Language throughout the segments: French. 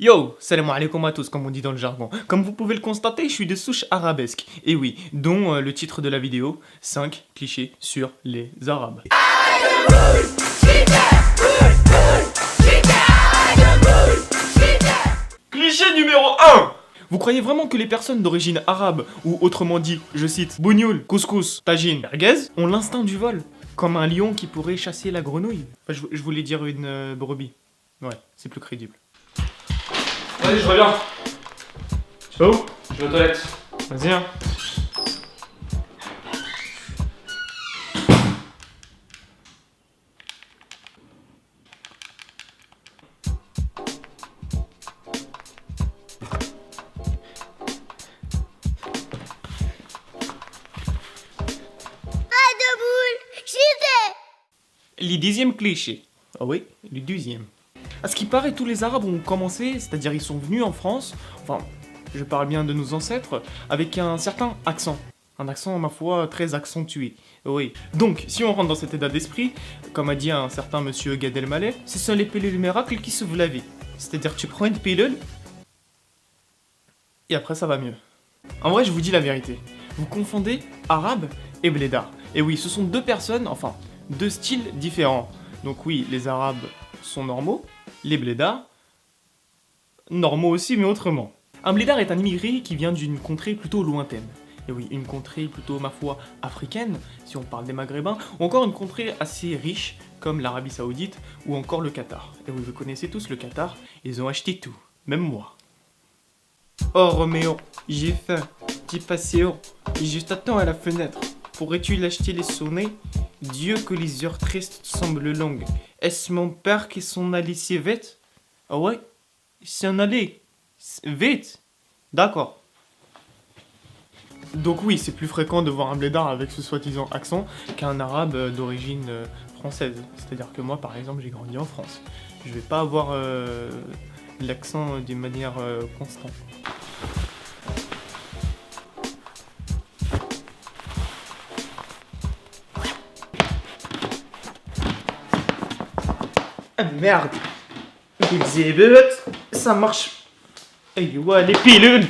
Yo, salam alaikum à tous, comme on dit dans le jargon. Comme vous pouvez le constater, je suis de souche arabesque. Et oui, dont le titre de la vidéo, 5 clichés sur les Arabes. Cliché numéro 1. Vous croyez vraiment que les personnes d'origine arabe, ou autrement dit, je cite, bougnoul, couscous, tagine, merguez, ont l'instinct du vol? Comme un lion qui pourrait chasser la grenouille? Enfin, je voulais dire une brebis. Ouais, c'est plus crédible. Vas-y, je reviens. Oh, Je vais aux toilettes. vas-y hein. Le 10e cliché. Ah oui, le 12e. À ce qui paraît, tous les Arabes ont commencé, c'est-à-dire ils sont venus en France, enfin, je parle bien de nos ancêtres, avec un certain accent. Un accent, ma foi, très accentué. Oui. Donc, si on rentre dans cet état d'esprit, comme a dit un certain monsieur Gad Elmaleh, ce sont les pilules miracles qui sauvent la vie. C'est-à-dire que tu prends une pilule, et après ça va mieux. En vrai, je vous dis la vérité. Vous confondez arabe et blédard. Et oui, ce sont deux personnes, enfin, deux styles différents. Donc oui, les arabes sont normaux, les blédards, normaux aussi, mais autrement. Un blédard est un immigré qui vient d'une contrée plutôt lointaine. Et oui, une contrée plutôt, ma foi, africaine, si on parle des Maghrébins, ou encore une contrée assez riche, comme l'Arabie Saoudite, ou encore le Qatar. Et oui, vous connaissez tous le Qatar, ils ont acheté tout, même moi. Oh Roméo, j'ai faim, petit passéo, et juste attends à la fenêtre. Pourrais-tu l'acheter les sonnets? Dieu que les heures tristes semblent longues. Est-ce mon père qui s'en allait si vite? Ah ouais? Il s'en allait vite? D'accord. Donc oui, c'est plus fréquent de voir un blédard avec ce soi-disant accent qu'un arabe d'origine française. C'est-à-dire que moi, par exemple, j'ai grandi en France. Je vais pas avoir l'accent d'une manière constante. Ah merde! Ça marche. Hey, ouais, les pilules!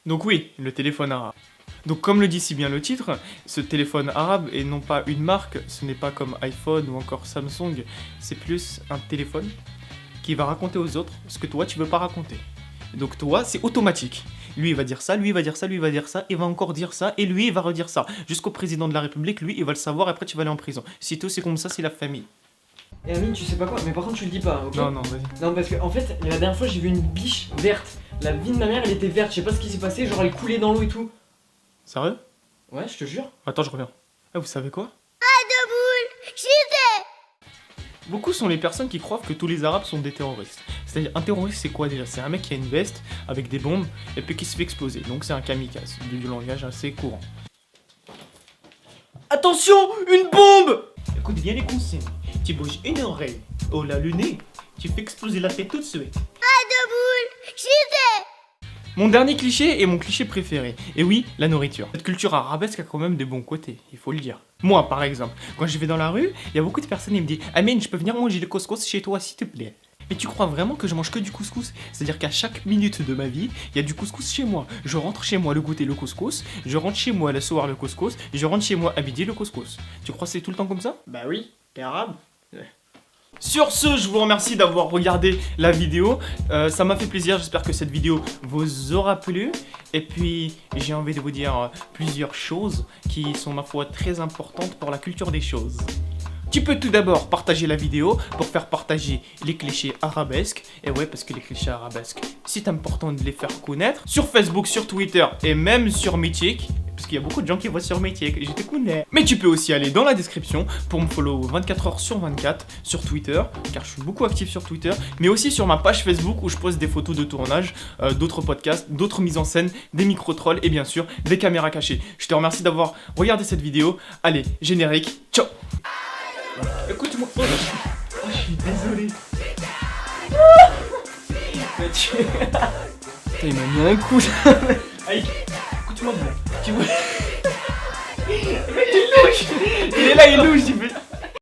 Donc oui, le téléphone arabe. Donc comme le dit si bien le titre, ce téléphone arabe est non pas une marque, ce n'est pas comme iPhone ou encore Samsung, c'est plus un téléphone qui va raconter aux autres ce que toi tu veux pas raconter. Donc toi, c'est automatique. Lui il va dire ça, lui il va dire ça, lui il va dire ça, il va encore dire ça, et lui il va redire ça. Jusqu'au président de la République, lui il va le savoir, après tu vas aller en prison. Si tout c'est comme ça, c'est la famille. Et Amine, tu sais pas quoi, mais par contre tu le dis pas, ok? Non, vas-y. Non, parce que en fait, la dernière fois j'ai vu une biche verte. La vie de ma mère elle était verte, je sais pas ce qui s'est passé, genre elle coulait dans l'eau et tout. Sérieux? Ouais, je te jure. Attends, je reviens. Ah, vous savez quoi? Beaucoup sont les personnes qui croient que tous les Arabes sont des terroristes. C'est-à-dire, un terroriste, c'est quoi déjà? C'est un mec qui a une veste avec des bombes et puis qui se fait exploser. Donc c'est un kamikaze, du langage assez courant. Attention, une bombe! Écoute bien les consignes. Tu bouges une oreille, oh là le nez, tu fais exploser la tête tout de suite. Mon dernier cliché est mon cliché préféré. Et oui, la nourriture. Cette culture arabesque a quand même des bons côtés, il faut le dire. Moi, par exemple, quand je vais dans la rue, il y a beaucoup de personnes qui me disent « Amine, je peux venir manger le couscous chez toi, s'il te plaît ?» Mais tu crois vraiment que je mange que du couscous? C'est-à-dire qu'à chaque minute de ma vie, il y a du couscous chez moi. Je rentre chez moi le goûter le couscous, je rentre chez moi le soir le couscous, je rentre chez moi à midi le couscous. Tu crois que c'est tout le temps comme ça? Bah oui, t'es arabe. Ouais. Sur ce, je vous remercie d'avoir regardé la vidéo, ça m'a fait plaisir, j'espère que cette vidéo vous aura plu. Et puis, j'ai envie de vous dire plusieurs choses qui sont ma foi très importantes pour la culture des choses. Tu peux tout d'abord partager la vidéo pour faire partager les clichés arabesques. Et ouais, parce que les clichés arabesques, c'est important de les faire connaître. Sur Facebook, sur Twitter et même sur Mythic. Parce qu'il y a beaucoup de gens qui voient sur Mythic, je te connais. Mais tu peux aussi aller dans la description pour me follow 24 h sur 24 sur Twitter, car je suis beaucoup actif sur Twitter, mais aussi sur ma page Facebook où je poste des photos de tournage, d'autres podcasts, d'autres mises en scène, des micro-trolls et bien sûr des caméras cachées. Je te remercie d'avoir regardé cette vidéo. Allez, générique, ciao. Écoute-moi. Oh, je suis désolé. Il m'a mis un coup. Aïe, écoute-moi bien. Tu vois. Il est louche. Il est là, il est louche.